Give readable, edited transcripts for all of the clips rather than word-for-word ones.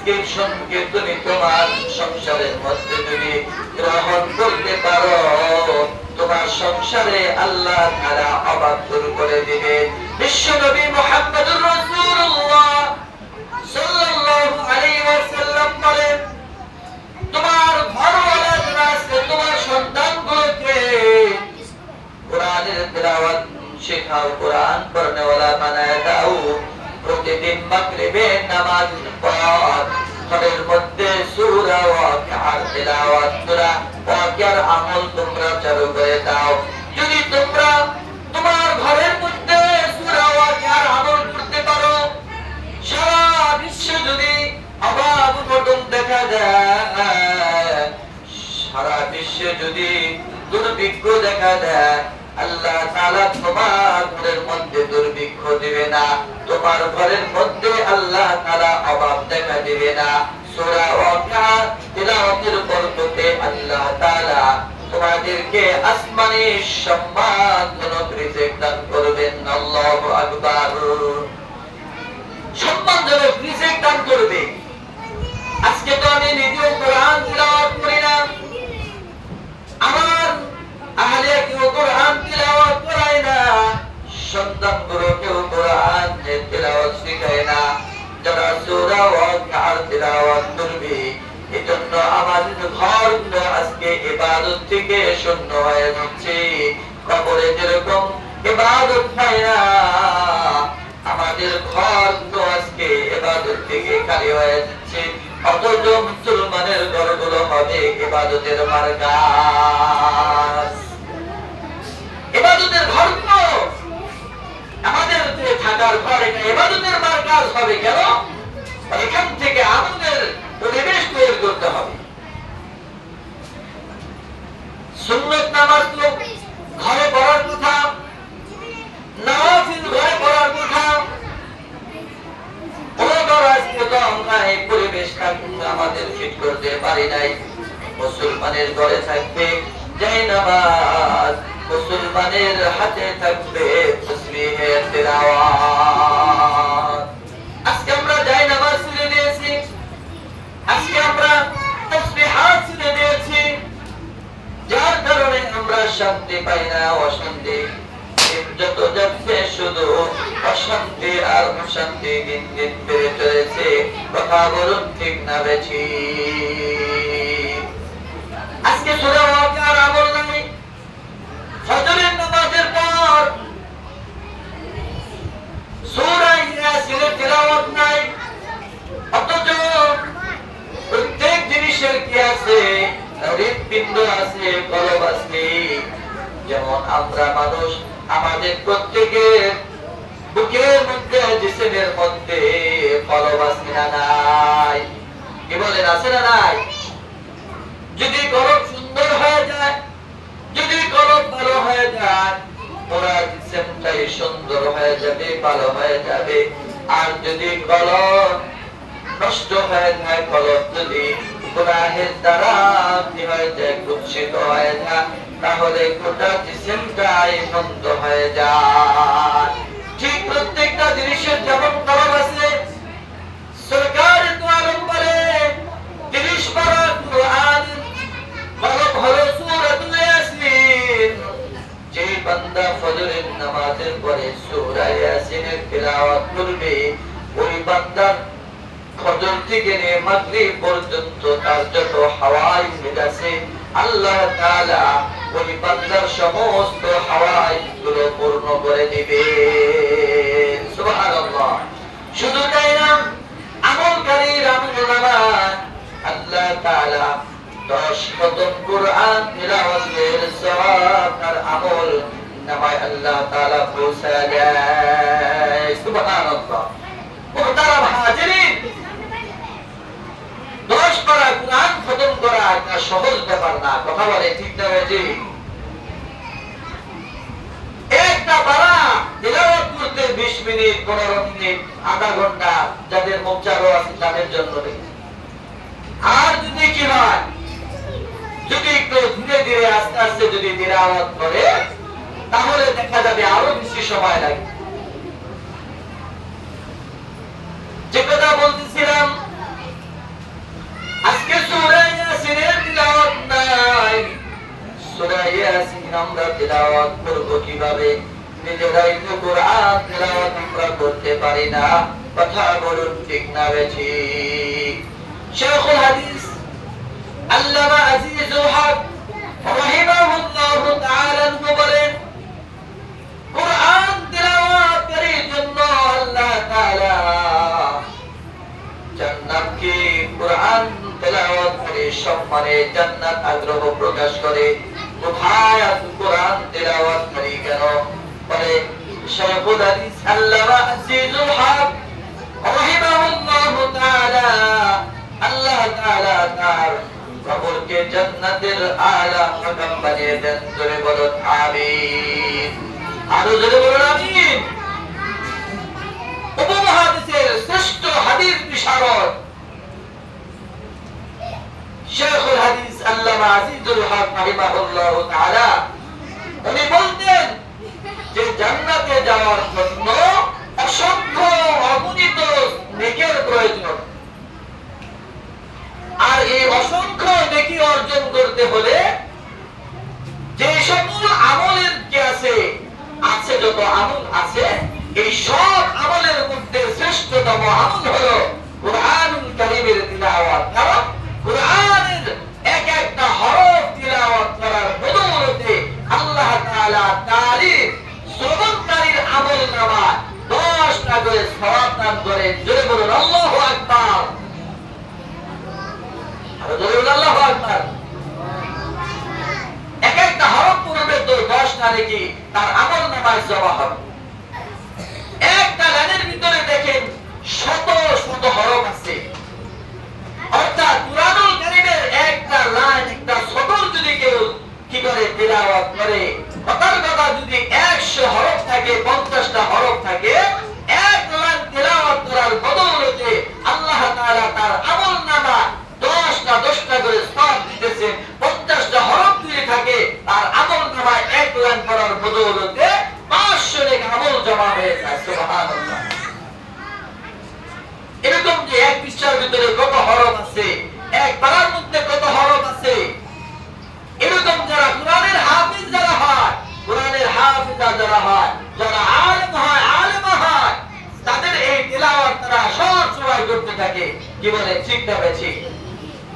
প্রেসক্রিপশনকে তুমি তোমার সংসারের মধ্যে যদি গ্রহণ করতে পারো, তোমার সংসারে আল্লাহ তাআলা অভাব দূর করে দিবে। বিশ্বনবী মুহাম্মদুর রাসূলুল্লাহ সাল্লাল্লাহু আলাইহি ওয়াসাল্লাম বলেন, তোমার ঘরওয়ালা যারা আছে, তোমার সন্তানগুলোকে কোরআনের তিলাওয়াত শেখাও, কোরআন পড়নেওয়ালা বানায় দাও। প্রতিদিন মাগরিবে নামাজের পর ঘরের মধ্যে সূরা ওয়াকিয়ার তিলাওয়াত, সূরা ওয়াকিয়ার আমল তোমরা চালু করে দাও। যদি তোমরা তোমার ঘরের মধ্যে সূরা ওয়াকিয়ার আমল করতে পারো, সারা বিশ্বে যদি অভাব অনটন দেখা যায়, সারা বিশ্বে যদি দুর্ভিক্ষ দেখা দেয়, আল্লাহ তাআলা তোমার ঘরের মধ্যে দুর্ভিক্ষ দিবে না, তোমার ঘরের মধ্যে আল্লাহ তাআলা অভাব দেখা দিবে না। সূরা ওয়াকিয়া তিলাওয়াতের বরকতে আল্লাহ তাআলা তোমাদেরকে আসমানি সম্মানজনক রিজিক দান করবেন। আল্লাহু আকবার। সম্মানজনক রিজিক দান করবে। আজকে তো আমি নিজেও কোরআন তিলাওয়াত করি না, আমার আহলে কেউ কোরআন তিলাওয়াত করায় না, সন্তানগুলো কেউ কোরআন তিলাওয়াত শেখায় না, যারা সূরা ওয়াকিয়ার তিলাওয়াত করবে। এজন্য আমাদের ঘরগুলো আজকে ইবাদত থেকে শূন্য হয়ে যাচ্ছে। কবরে যেরকম ইবাদত হয় না, আমাদের ঘরগুলো আজকে ইবাদত থেকে খালি হয়ে যাচ্ছে। অথচ মুসলমানের ঘরগুলো হবে ইবাদতের মারকাজ। ইবাদতের ঘরগুলো আমাদের যে থাকার ঘর, এটা ইবাদতের মারকাজ হবে কেন? এখান থেকে আমাদের পরিবেশ তৈরি করতে হবে। সুন্নত নামাজ তো ঘরে পড়ার কথা, নওয়াফিল ঘরে পড়ার কথা। আমাদের ফিট করতে পারি নাই। মুসলমানের ঘরে থাকবে জায়নামাজ, মুসলমানের হাতে থাকবে তাসবিহের তিলাওয়াত। আজকে আমরা জায়নামাজ ছেড়ে দিয়েছি, আজকে আমরা তাসবিহাত ছেড়ে দিয়েছি, যার কারণে আমরা শান্তি পাই না, অশান্তি যত যাচ্ছে শুধু অশান্তি আর অশান্তি দিন দিন বেড়ে চলেছে। কথা বলুন ঠিক না বেশি? আজকে সূরা ওয়াকিয়ার আমল নাই, ফজরের নামাজের পর সূরা ইয়াসিনের তিলাওয়াত নাই। অথচ প্রত্যেক জিনিসের কি আছে? হৃৎপিণ্ড আছে, কলব আছে। যেমন আমরা মানুষ, আমাদের প্রত্যেকের বুকের মধ্যে, জিসিমের মধ্যে কলব আছে না নাই? কি বলেন, আছে না নাই? যদি কলব সুন্দর হয়ে যায়, যদি কলব ভালো হয়ে যায়, পুরা জিসিমটাই সুন্দর হয়ে যাবে, ভালো হয়ে যাবে। আর যদি কলব নষ্ট হয়ে যায়, কলব যদি গুনাহের দ্বারা কি হয়ে যায়, কুৎসিত হয়ে যায়, তাহলে গোটা জিসিমটাই বন্ধ হয়ে যায়। ঠিক প্রত্যেকটা জিনিসের যেমন কলব আছে, সরকার তো আরম্ভ করে 30 পারা কুরআন কলব হলো সূরাতুল ইয়াসিন। যে বান্দা ফজরের নামাজের পরে সূরা ইয়াসিনের তিলাওয়াত করবে, ওই বান্দার ফজর থেকে নিয়ে মাগরিব পর্যন্ত তার যত হাওয়াই আছে, আল্লাহ তাআলা ওই বান্দার সমস্ত হাওয়াই গুলো পূর্ণ করে দিবে। সুবহানাল্লাহ। শুধু তাই না, আমলকারীর আমলনামা আল্লাহ তাআলা 10 খতম কুরআন তিলাওয়াতের সওয়াব আর আমল নামায় আল্লাহ তাআলা পৌঁছায় দেয়। সুবহানাল্লাহ। মুহতারাম হাজিরিন, 10 পারা কুরআন খতম করা একটা সহজ ব্যাপার না। কথা বলে ঠিক না বেশি? একটা পারা তিলাওয়াত করতে 20 মিনিট, 15 মিনিট, আধা ঘন্টা, যাদের মুখ চালু আছে তাদের জন্য। আর যদি কি হয়, যদি একটু ধীরে ধীরে আস্তে আস্তে যদি তিলাওয়াত করে, তাহলে দেখা যাবে আরো বেশি সময় লাগে। যে কথা বলতেছিলাম, তেলাওয়াত করব কিভাবে? নিজেরাই তো কোরআন তেলাওয়াত আমরা করতে পারি না। কথা বলুন ঠিক না বেঠিক? শেখুল হাদিস আল্লামা আজিজুল হক রাহিমাহুল্লাহু তাআলা বলেন, কোরআন তেলাওয়াতের জন্য আল্লাহ তাআলা জান্নাতকে কোরআন তেলাওয়াত করে সম্মানে জান্নাত আগ্রহ প্রকাশ করে। কোথায় আছে কোরআন তেলাওয়াত করি কেন? বলে শেখুল হাদিস আল্লামা আজিজুল হক রাহিমাহুল্লাহু তাআলা, আল্লাহ তাআলা তার কবরকে জান্নাতের আলা মাকাম বানিয়ে দেন। জোরে বলুন আমিন। আরো জোরে বলুন আমিন। উপমহাদেশের শ্রেষ্ঠ হাদিস বিশারদ শেখুল হাদিস আল্লামা আজিজুল হক রাহিমাহুল্লাহু তাআলা উনি বলতেন যে জান্নাতে যাওয়ার জন্য অসংখ্য অগণিত নেকির প্রয়োজন। আর এই অসংখ্য নেকি অর্জন করতে হলে যে সকল আমলের কি আছে যত আমল আছে, এই সব আমলের মধ্যে শ্রেষ্ঠতম আমল হলো কুরআনুল কারীমের তিলাওয়াত। কারণ কুরআনের এক একটা হরফ তিলাওয়াত করার বদৌলতে আল্লাহ তাআলা তারই শ্রবণকারীর আমলনামা 10টা করে সওয়াব দান করেন। জোরে বলুন আল্লাহু আকবার। আর জোরে বলুন আল্লাহু আকবার। এক একটা হরফ পূরণের তো 10টা নাকি তার আমলনামায় জমা হবে। একটা লাইনের ভিতরে দেখেন শত শত হরফ আছে। অর্থাৎ কুরআনুল কারীমের একটা লাইন, একটা সদর যদি কেউ কি করে তিলাওয়াত করে, কথার কথা যদি 100 হরফ থাকে, 50টা হরফ থাকে, এক লাইন তিলাওয়াত করার বদৌলতে আল্লাহ তাআলা তার আমলনামা 10টা করে সওয়াব দিতেছে। 50টা হরফ যদি থাকে তার আমলনামায় এক লাইন করার বদৌলতে 500 নেকি আমল জমা হয়ে যায়। সুবহানাল্লাহ। এরকম যে এক পৃষ্ঠার ভিতরে কত হরফ আছে, এক পারার মধ্যে কত হরফ আছে, এরকম যারা কোরআনের হাফেজ যারা হয়, কোরআনের হাফেজা যারা হয়, যারা আলেম হয়, আলেমা হয়, তাদের এই তিলাওয়াত তারা সব সময় করতে থাকে। কি বলে ঠিক না বেঠিক?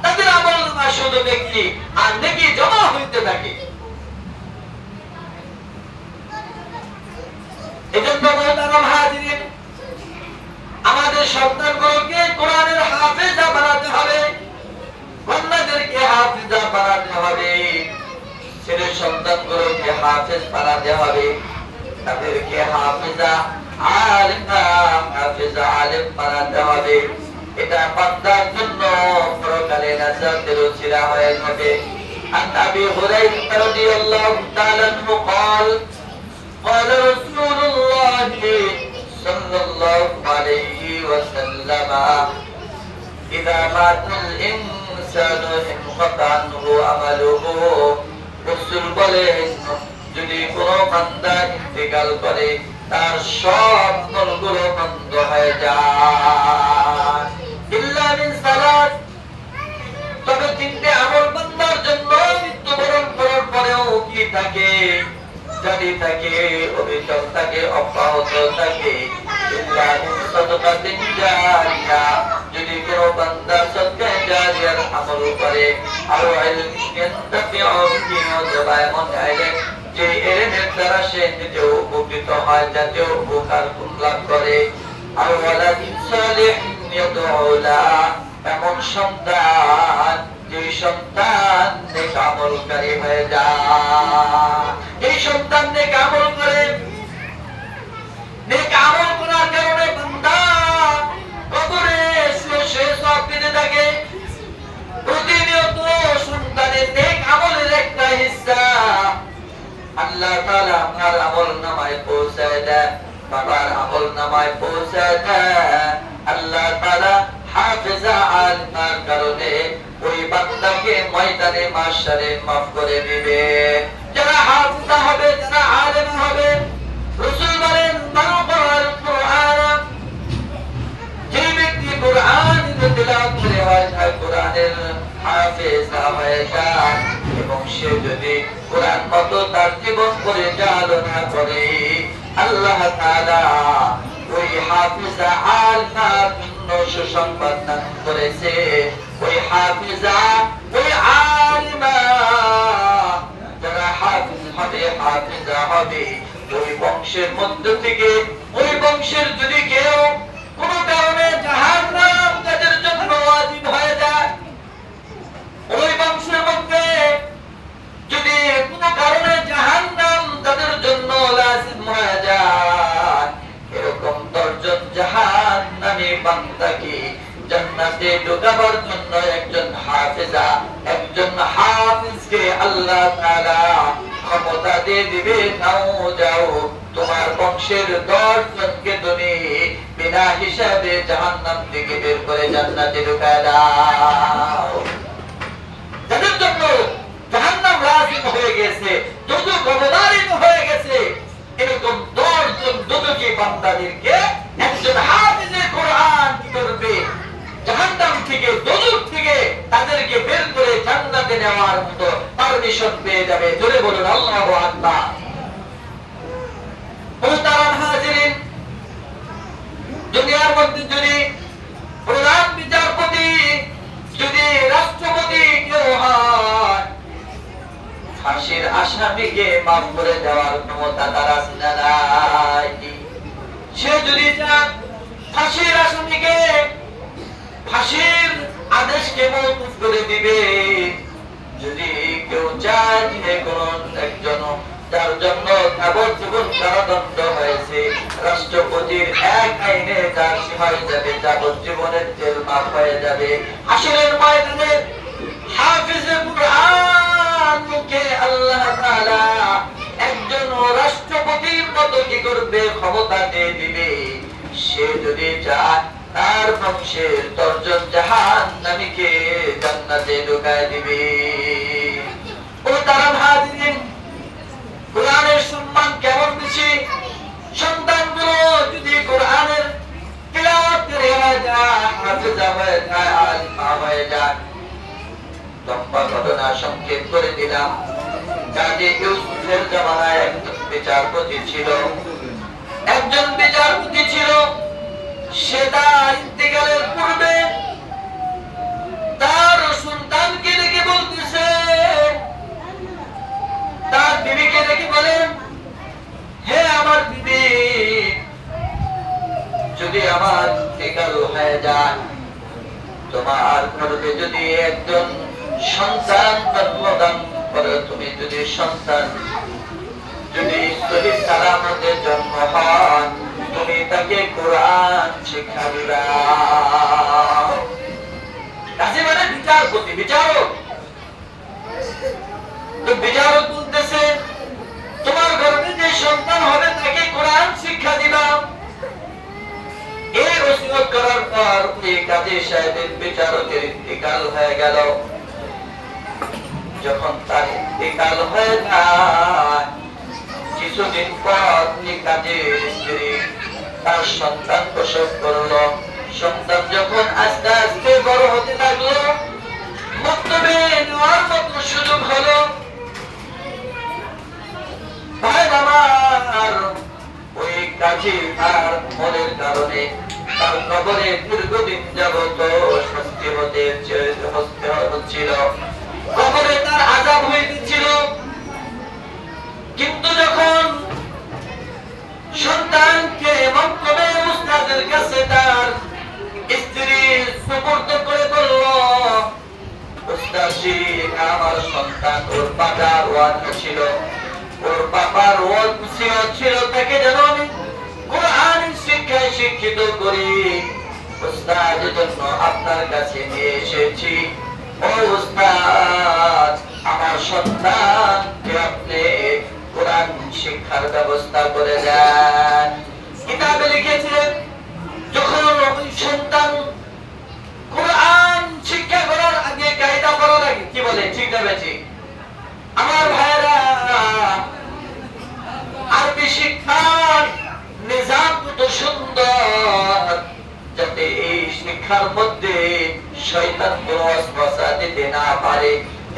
তাদের আমলনামা শুধু নেকি আর নেকি জমা হইতে থাকে। এজন্য মোহতারাম হাজিরিন, আমাদের সন্তানগুলোকে কোরআনের হাফেজা বানাতে হবে, কন্যাদেরকে হাফেজা বানাতে হবে, ছেলে সন্তানগুলোকে হাফেজ বানাতে হবে, তাদেরকে হাফেজা আলেম বানাতে হবে। এটা বান্দার জন্য পরকালে নাজাতের ওসিলা হয়ে যাবে। আন আবি হুরায়রা রাদিয়াল্লাহু তাআলা আনহু قال قال رسول الله صلى الله عليه وسلم إذا مات الإنسان انقطع عنه عمله। রাসূল বলেন, যদি কোনো বান্দা ইন্তেকাল করে তার সব আমলগুলো বন্ধ হয়ে যায়। ইল্লা মিন সালাত, তবে 3টে আমল বান্দার জন্য মৃত্যুবরণ করার পরেও কি থাকে? জারি থাকে, অবিচল থাকে, অব্যাহত থাকে। ইল্লা মিন সাদাকাতিন জারিয়া, যদি কোনো বান্দা সদকা জারিয়ার আমল করে, আর ইলমিন ইয়ানতাফিউ বিহি, অথবা এমন ইলম যে ইলমের দ্বারা সে নিজে উপকৃত হয়, যাতে উপকার লাভ করে, আর ওয়ালাদিন সালিহিন ইয়াদউ লা, এমন সন্তান যে সন্তান নেক আমলকারী হয়ে যায়। এই সন্তান নেক আমল করে, নেক আমল করার কারণে বান্দা কবরে সে সওয়াব পেতে থাকে। প্রতিনিয়ত সন্তানের নেক আমলের একটা হিস্সা আল্লাহ তাআলা আমার আমলনামায় পৌঁছায় দেয়, বাবার আমলনামায় পৌঁছায় দেয়। আল্লাহ তাআলা হাফেজা আলেমার কারণে ওই বান্দাকে ময়দানে মাশারে মাফ করে দিবে। যারা হাফেজা হবে, যারা আলেম হবে, রাসূল বলেন, মান ক্বারাল কুরআন, যে ব্যক্তি কোরআনের তিলাওয়াত করে হয়, কোরআনের হাফেজা হয়ে যায়, এবং সে যদি কোরআন মতো তার জীবন পরিচালনা করে আল্লাহ তাআলা ওই হাফিজা আলমা ভিন্ন সুসংবাদ দান করেছে। ওই হাফিজা ওই আলিমা যারা হাফিজ হবে হাফিজা হবে ওই বংশের মধ্য থেকে ওই বংশের যদি কেউ কোনো কারণে জাহান্নাম তাদের জন্য ওয়াজিব হয়ে যায়, ওই বংশের মধ্যে যদি কোনো কারণে জাহান্নাম তাদের জন্য লাজিম হয়ে যায়, এরকম 10 জন জাহান্নামী বান্দাকে জান্নাতে ঢোকাবার জন্য একজন হাফিজকে আল্লাহ তাআলা ক্ষমতা দিয়ে দিবে। নাও যাও তোমার বংশের 10 জনকে তুমি বিনা হিসাবে জাহান্নাম থেকে বের করে জান্নাতে ঢোকায় দাও। যাদের জন্য জাহান্নাম লাজিম হয়ে গেছে, দুজক অবধারিত হয়ে গেছে, এরকম 10 জন দুজকি বান্দাদেরকে একজন হাফিজে কোরআন কি করবে, জাহান্নাম থেকে দুজক থেকে তাদেরকে বের করে জান্নাতে নেওয়ার মতো পারমিশন পেয়ে যাবে। জোরে বলুন আল্লাহু আকবার। মুহতারাম হাজিরিন, দুনিয়ার মধ্যে যদি প্রধান বিচারপতি যদি রাষ্ট্রপতি কেউ হয়, ফাঁসির আসামিকে মাফ করে দেওয়ার ক্ষমতা তার আছে না নাই? সে যদি চান ফাঁসির আসামিকে ফাঁসির আদেশকে মওকুফ করে দিবে। যদি কেউ চায় যে কোন একজন যার জন্য যাবজ্জীবন কারাদণ্ড হয়েছে, রাষ্ট্রপতির এক আইনে তার হয়ে যাবে যাবজ্জীবনের জেল মাফ হয়ে যাবে। হাসরের ময়দানে হাফিজে কুরআনকে আল্লাহ তাআলা একজন রাষ্ট্রপতির মতো কি করবে, ক্ষমতা দিয়ে দিবে। সে যদি চায় তার বংশের 10 জন জাহান্নামীকে জান্নাতে ঢোকায় দিবে। ও তারা হাজিরিন, কোরআনের সম্মান কেমন বেশি। সন্তানগুলো যদি কোরআনের তিলাওয়াত করে যায়, হাফেজা হয়ে যায়, আলিমা হয়ে যায়। লম্বা ঘটনা সংক্ষেপ করে দিলাম। কাজী ইউসুফের জামানায় একজন বিচারপতি ছিল। সে তার ইন্তেকালের পূর্বে তার সন্তানকে ডেকে বলতেছে, তার বিবিকে ডেকে বলেন, হে আমার বিবি, যদি আমার ইন্তেকাল হয়ে যায়, তোমার গর্ভে যদি একজন সন্তান জন্মদান করে, তুমি যদি সন্তান যদি শরীর সালামতে জন্ম হয়, তুমি তাকে কোরআন শিক্ষা দিবা। কাজী মানে বিচারপতি, বিচারক। তো বিচারক বলতেছে, তোমার গর্ভে যে সন্তান হবে তাকে কোরআন শিক্ষা দিবা। এই ওসিয়ত করার পর ওই কাজী সাহেবের বিচারকের ইন্তেকাল হয়ে গেল। যখন তার ইন্তেকাল হয়ে যায়, কিছুদিন পর কাজের স্ত্রী তার সন্তান প্রসব করলো। সন্তান যখন আস্তে আস্তে বড় হতে লাগলো, বক্তব্যে নেওয়ার মতো সুযোগ হলো। ভাই আমার, ওই কাজী তার মনের কারণে তার কবরে দীর্ঘদিন যাবত শাস্তি হচ্ছিল, কবরে তার আযাব হয়ে দিচ্ছিল। কিন্তু যখন সন্তানকে মক্তবে উস্তাদের কাছে তার স্ত্রী সুপর্দ করে বলল, উস্তাদ, আমার সন্তান, ওর বাবার ওয়াদা ছিল, ওর বাবার ওসিয়ত ছিল তাকে যেন আমি কোরআন শিক্ষায় শিক্ষিত করি। উস্তাদ, এজন্য আপনার কাছে নিয়ে এসেছি। ও উস্তাদ, আমার সন্তানকে আপনি কোরআন শিক্ষার ব্যবস্থা করে দেন। কিতাবে লিখেছে, যখন ওই সন্তান কোরআন শিক্ষা করার আগে কায়দা করার আগে কি বলে, ঠিক না বেঠিক? আমার ভাইরা, আরবি শিক্ষার নিজাম কত সুন্দর, যাতে এই শিক্ষার মধ্যে শয়তান কোনো ওয়াসওয়াসা দিতে না পারে।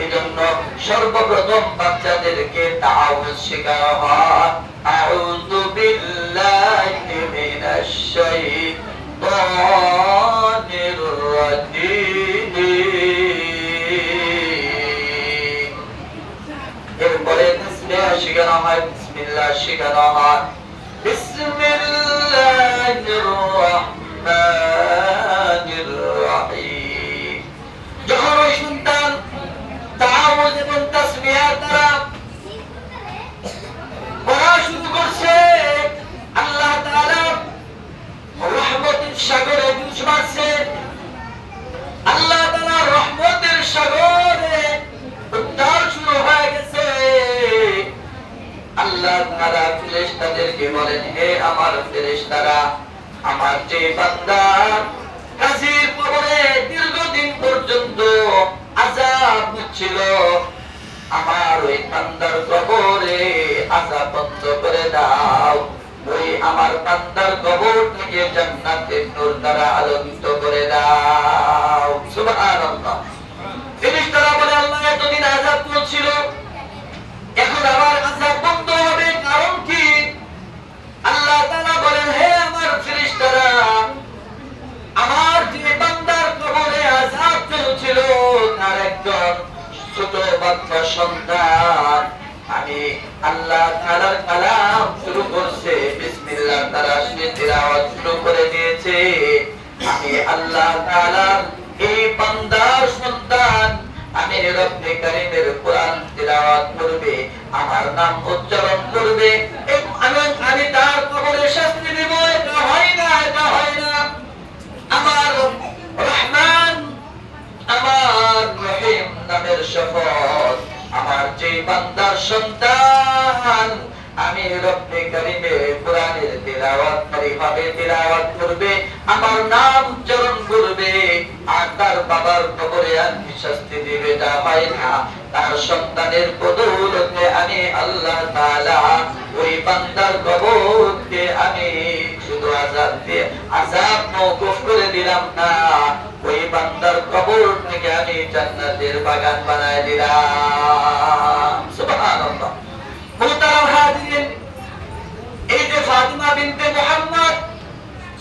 এজন্য সর্বপ্রথম বাচ্চাদেরকে তাআউযুজ শেখানো হয়। আউযু বিল্লাহি মিনাশ শাইতানির রাজীম। এরপরে তাসবিহ শেখানো হয়, বিসমিল্লাহ শেখানো হয়। বিসমিল্লাহির রাহমানির রাহিম। যখন ওই সন্তান তাআউযুজ এবং তাসবিহের দ্বারা পড়া শুরু করছে, আল্লাহ তাআলা রহমতের সাগরে ডুব মারছেন। আল্লাহ তাআলা রহমতের সাগরে উত্তাল শুরু হয়ে গেছে। আল্লাহ তাআলা ফেরেশতাদেরকে বলেন, হে আমার ফেরেশতারা, আমার যে বান্দা গাজীর কবরে দীর্ঘদিন পর্যন্ত আযাব হচ্ছিল, আমার ওই বান্দার কবরে আযাব বন্ধ করে দাও। ওই আমার বান্দার কবরটাকে জান্নাতের নূর দ্বারা আলোকিত করে দাও। সুবহানাল্লাহ। ফেরেশতারা বলে, আল্লাহ এতদিন আযাব চলছিল, এখন আবার আযাব বন্ধ হবে, কারণ কি? আল্লাহ তাআলা বলেন, হে আমার ফেরেশতারা, আমার যে বান্দার কবরে আযাব চলছিল তার একজন ছোট বাচ্চা সন্তান আমি আল্লাহ তাআলার কালাম শুরু করছে, বিসমিল্লাহ দ্বারা সে তিলাওয়াত শুরু করে দিয়েছে। আমি আল্লাহ তাআলা এই বান্দার সন্তান আমি রব্বে কারীমের কোরআন তিলাওয়াত করবে, আমার নাম উচ্চারণ করবে, আমি তার কবরে শাস্তি দেব। এটা হয় না, এটা হয় না। আমার রহমান, আমার রহিম নামের শপথ, আমার যে বান্দার সন্তান আমি রব্বে কারীমের কোরআনের তিলাওয়াতকারী ভাবে তিলাওয়াত করবে, আমার নাম উচ্চারণ করবে, আর তার বাবার কবরে আমি শাস্তি দিবে, এটা হয় না। তার সন্তানের বদৌলতে আমি আল্লাহ তাআলা ওই বান্দার কবরকে আমি শুধু আযাব দিয়ে আযাব মওকুফ করে দিলাম না, ওই বান্দার কবরটাকে আমি জান্নাতের বাগান বানায় দিলাম। সুবহানাল্লাহ। মুহতারাম হাজিরিন, এই যে ফাতিমা বিনতে মুহাম্মদ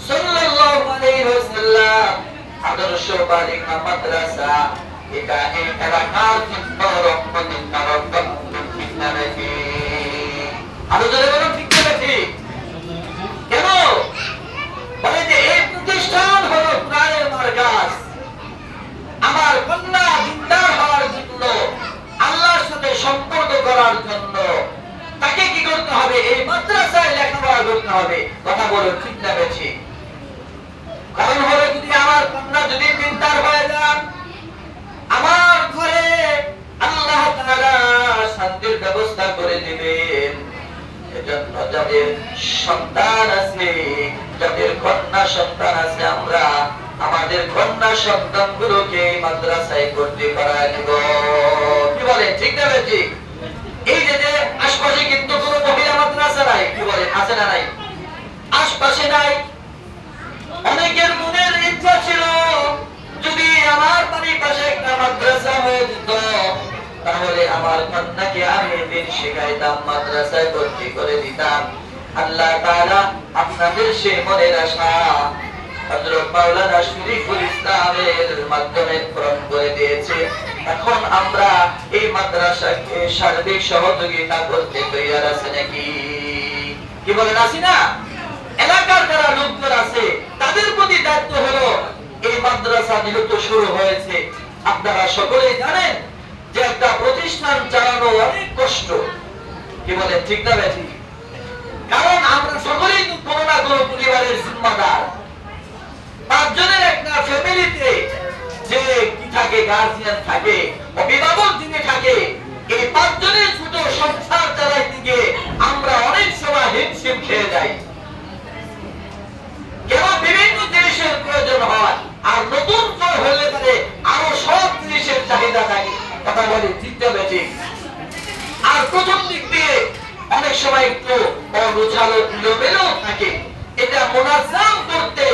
সাল্লাল্লাহু আলাইহি ওয়াসাল্লাম আদর্শ বালিকা মাদ্রাসা, এটা এই এলাকার জন্য রহমতের কারণ। আরো জোরে বলুন, ঠিক না ঠিক? কেন বলে যে এই প্রতিষ্ঠান হলো কোরআনের মারকাজ। আমার কন্যা দিনদার হওয়ার জন্য, আল্লাহর সাথে সম্পর্ক করার জন্য তাকে কি করতে হবে? এই মাদ্রাসায় লেখাপড়া করতে হবে। কথা বলুন, ঠিক না বেশি? কারণ হলো, যদি আমার কন্যা যদি দিনদার হয়ে যান, আমার ঘরে আল্লাহ তাআলা শান্তির ব্যবস্থা করে দিবেন। এজন্য যাদের সন্তান আছে, যাদের কন্যা সন্তান আছে, আমরা আমাদের কন্যা সন্তানগুলোকে মাদ্রাসায় ভর্তি করায় দেব। কি বলেন, ঠিক না ঠিক? এই যে আশপাশে কিন্তু কোনো মহিলা মাদ্রাসা নাই, কি বলেন, আছে না নাই? আশপাশে নাই। অনেকের মনের ইচ্ছা ছিল, যদি আমার বাড়ির পাশে একটা মাদ্রাসা হয়ে যেত, তাহলে আমার কন্যাকে আমি দিন শেখাইতাম, মাদ্রাসায় ভর্তি করে দিতাম। আল্লাহ তাআলা আপনাদের সেই মনের আশা হযরত মাওলানা শরীফুল ইসলামের মাধ্যমে পূরণ করে দিয়েছে। এখন আমরা এই মাদ্রাসাকে সার্বিক সহযোগিতা করতে তৈরি আছে নাকি? কি বলেন, আছি না? এলাকার যারা লোকজন আছে তাদের প্রতি দায়িত্ব হলো, এই মাদ্রাসা যেহেতু শুরু হয়েছে, আপনারা সকলেই জানেন যে একটা প্রতিষ্ঠান চালানো অনেক কষ্ট। কি বলেন, ঠিক না বেশি? কারণ আমরা সকলেই তো কোনো না কোনো পরিবারের জিম্মাদার। 5 জনের একটা ফ্যামিলিতে যে কি থাকে, গার্জিয়ান থাকে, অভিভাবক যিনি থাকে, এই 5 জনের ছোট সংসার চালাইতে গিয়ে আমরা অনেক সময় হিমশিম খেয়ে যাই। কেন? বিভিন্ন জিনিসের প্রয়োজন হয়, আর নতুন করে হলে পারে আরো সব জিনিসের চাহিদা থাকে। কথা বলি, ঠিক না বেশি? আর প্রথম দিক দিয়ে অনেক সময় একটু অগোছালো এলোমেলো থাকে। এটা মুনাজ্জাম করতে,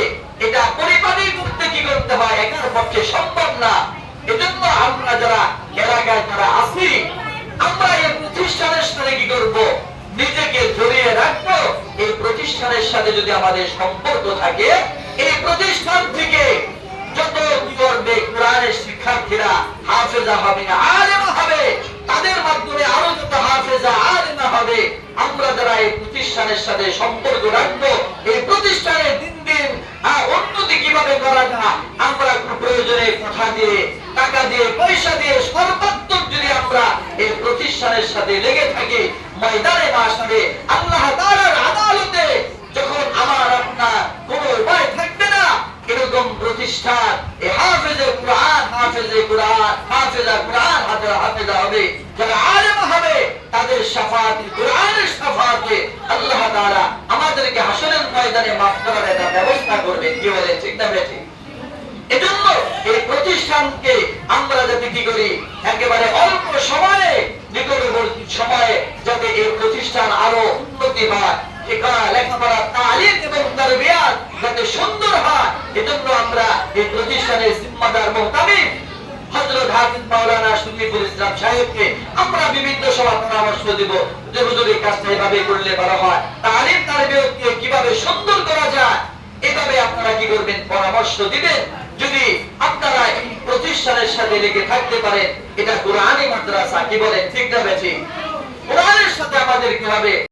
এটা পরিপাটি করতে কি করতে হয়, একার পক্ষে সম্ভব না। এজন্য আমরা যারা এলাকায় যারা আছি আমরা এই প্রতিষ্ঠানের সাথে কি করব, নিজেকে জড়িয়ে রাখবো। এই প্রতিষ্ঠানের সাথে যদি আমাদের সম্পর্ক থাকে, এই প্রতিষ্ঠান থেকে যত কি করবে, কোরআনের শিক্ষার্থীরা হাফেজা হবে, আলেমা হবে, তাদের মাধ্যমে আরো যত হাফেজা আলেমা হবে। আমরা যারা এই প্রতিষ্ঠানের সাথে সম্পর্ক রাখবো, এই প্রতিষ্ঠানের দিন দিন উন্নতি কিভাবে করা যায়, আমরা প্রয়োজনে কথা দিয়ে, টাকা দিয়ে, পয়সা দিয়ে, সর্বাত্মক যদি আমরা এই প্রতিষ্ঠানের সাথে লেগে থাকি, ময়দানে মাশারে আল্লাহ তাআলার আদালতে যখন আমার আপনার কোনো উপায় থাকবে না, এরকম প্রতিষ্ঠান এই হাফেজে কোরআন, হাফেজে কোরআন, হাফেজা কোরআন, হাফেজা হবে, যারা আলেম হবে, তাদের শাফাআতে, কোরআনের শাফাআতে আল্লাহ তাআলা আমাদেরকে হাসরের ময়দানে মাফ করার একটা ব্যবস্থা করবেন। কি বলেন, ঠিক না বেঠিক? এজন্য এই প্রতিষ্ঠানকে আমরা যাতে কি করি, একেবারে অল্প সময়ে, নিকটবর্তী সময়ে যাতে এই প্রতিষ্ঠান আরো উন্নতি হয়, লেখাপড়া, তালিম এবং তারবিয়াত যাতে সুন্দর হয়, এজন্য আমরা এই প্রতিষ্ঠানের জিম্মাদার মুহতামিম হযরত হাফিজ মাওলানা শরীফুল ইসলাম সাহেবকে আমরা বিভিন্ন সময় পরামর্শ দেব যে হুজুর এই কাজটা এভাবে করলে ভালো হয়, তালিম তারবিয়াতকে কিভাবে সুন্দর করা যায়, এভাবে আপনারা কি করবেন, পরামর্শ দিবেন। যদি আপনারা এই প্রতিষ্ঠানের সাথে লেগে থাকতে পারেন, এটা কোরআনী মাদ্রাসা। কি বলেন, ঠিক না বেঠিক? কোরআনের সাথে আমাদের কিভাবে